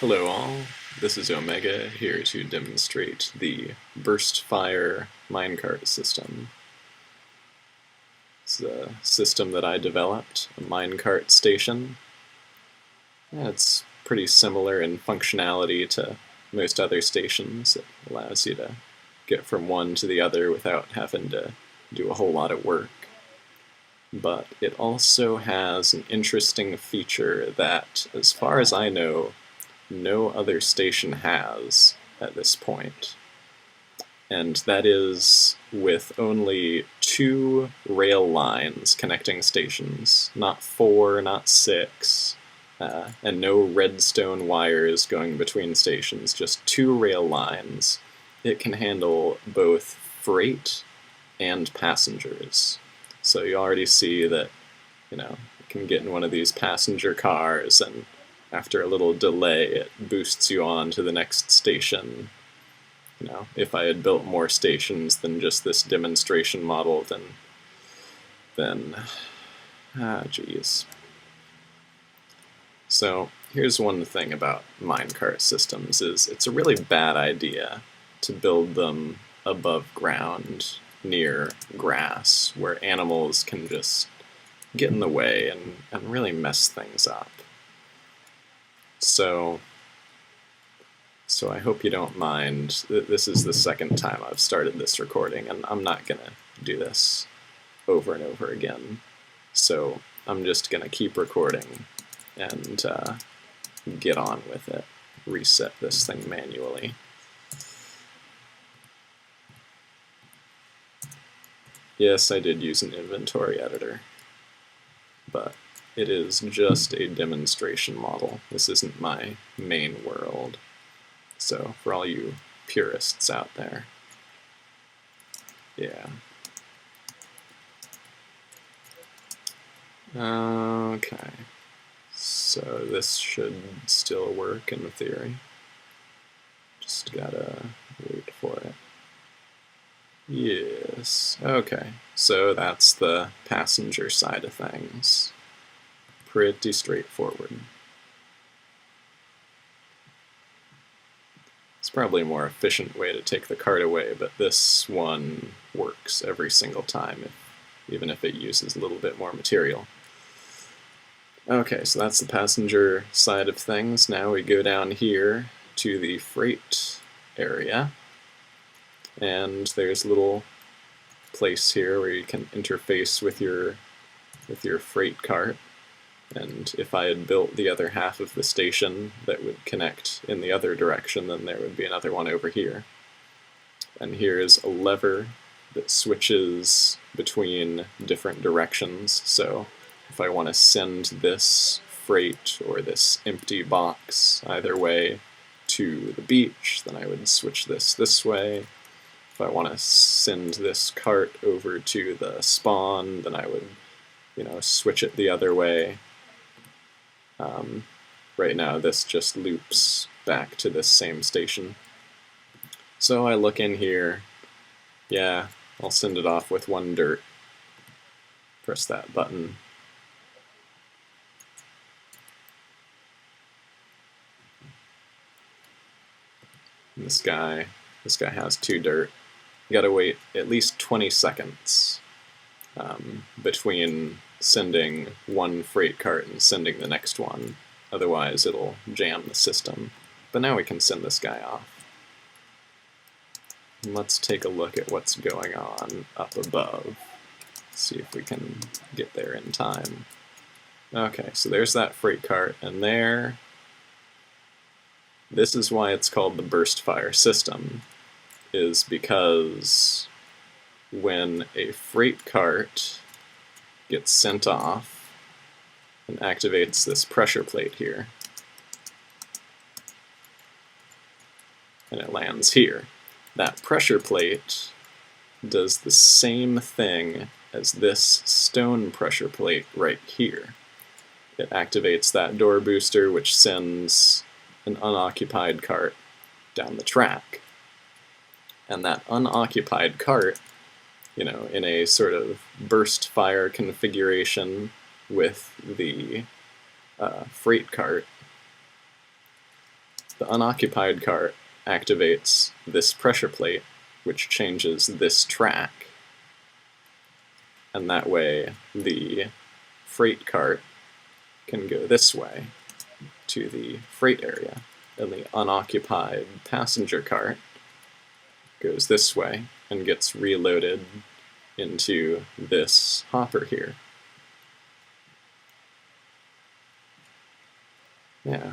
Hello all, this is Omega here to demonstrate the burst fire minecart system. It's a system that I developed, a minecart station. It's pretty similar in functionality to most other stations. It allows you to get from one to the other without having to do a whole lot of work. But it also has an interesting feature that, as far as I know, no other station has at this point. And that is with only 2 rail lines connecting stations, not 4, not 6, and no redstone wires going between stations, just 2 rail lines. It can handle both freight and passengers. So you already see that, you can get in one of these passenger cars, and after a little delay, it boosts you on to the next station. If I had built more stations than just this demonstration model, then geez. So here's one thing about minecart systems is it's a really bad idea to build them above ground near grass where animals can just get in the way and really mess things up. So I hope you don't mind. This is the second time I've started this recording, and I'm not going to do this over and over again. So I'm just going to keep recording and get on with it. Reset this thing manually. Yes, I did use an inventory editor, but it is just a demonstration model. This isn't my main world. So for all you purists out there, yeah. Okay, so this should still work in theory. Just gotta wait for it. Yes, okay, so that's the passenger side of things. Pretty straightforward. It's probably a more efficient way to take the cart away, but this one works every single time, even if it uses a little bit more material. Okay, so that's the passenger side of things. Now we go down here to the freight area, and there's a little place here where you can interface with your freight cart. And if I had built the other half of the station that would connect in the other direction, then there would be another one over here. And here is a lever that switches between different directions. So if I want to send this freight or this empty box either way to the beach, then I would switch this way. If I want to send this cart over to the spawn, then I would, switch it the other way. Right now this just loops back to this same station. So I look in here, yeah, I'll send it off with 1 dirt. Press that button. This guy has 2 dirt. You gotta wait at least 20 seconds between sending one freight cart and sending the next one. Otherwise it'll jam the system. But now we can send this guy off. And let's take a look at what's going on up above. See if we can get there in time. Okay, so there's that freight cart, and this is why it's called the burst fire system, is because when a freight cart gets sent off and activates this pressure plate here, and it lands here, that pressure plate does the same thing as this stone pressure plate right here. It activates that door booster, which sends an unoccupied cart down the track. And that unoccupied cart, in a sort of burst fire configuration with the freight cart, the unoccupied cart activates this pressure plate, which changes this track, and that way the freight cart can go this way to the freight area, and the unoccupied passenger cart goes this way and gets reloaded into this hopper here. Yeah.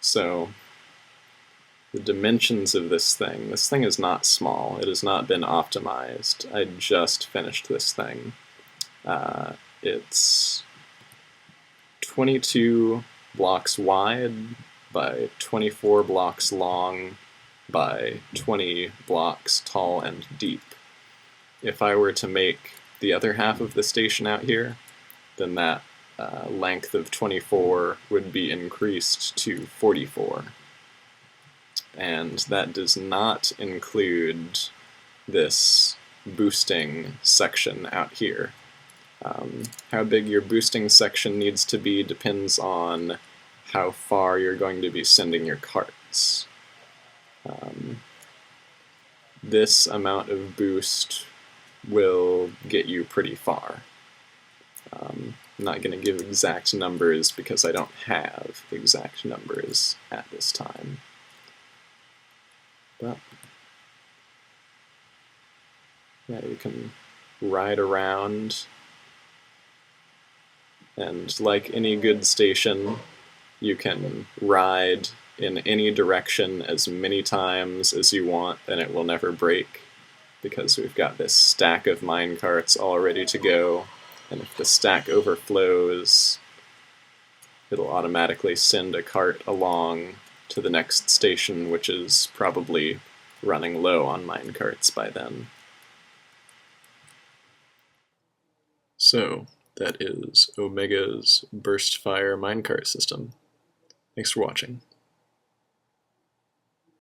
So the dimensions of this thing is not small. It has not been optimized. I just finished this thing. It's 22 blocks wide by 24 blocks long by 20 blocks tall and deep. If I were to make the other half of the station out here, then that length of 24 would be increased to 44. And that does not include this boosting section out here. How big your boosting section needs to be depends on how far you're going to be sending your carts. This amount of boost will get you pretty far. I'm not going to give exact numbers because I don't have exact numbers at this time. But yeah, you can ride around, and like any good station, you can ride in any direction as many times as you want and it will never break, because we've got this stack of minecarts all ready to go, and if the stack overflows, it'll automatically send a cart along to the next station, which is probably running low on minecarts by then. So, that is Omega's burst fire minecart system. Thanks for watching.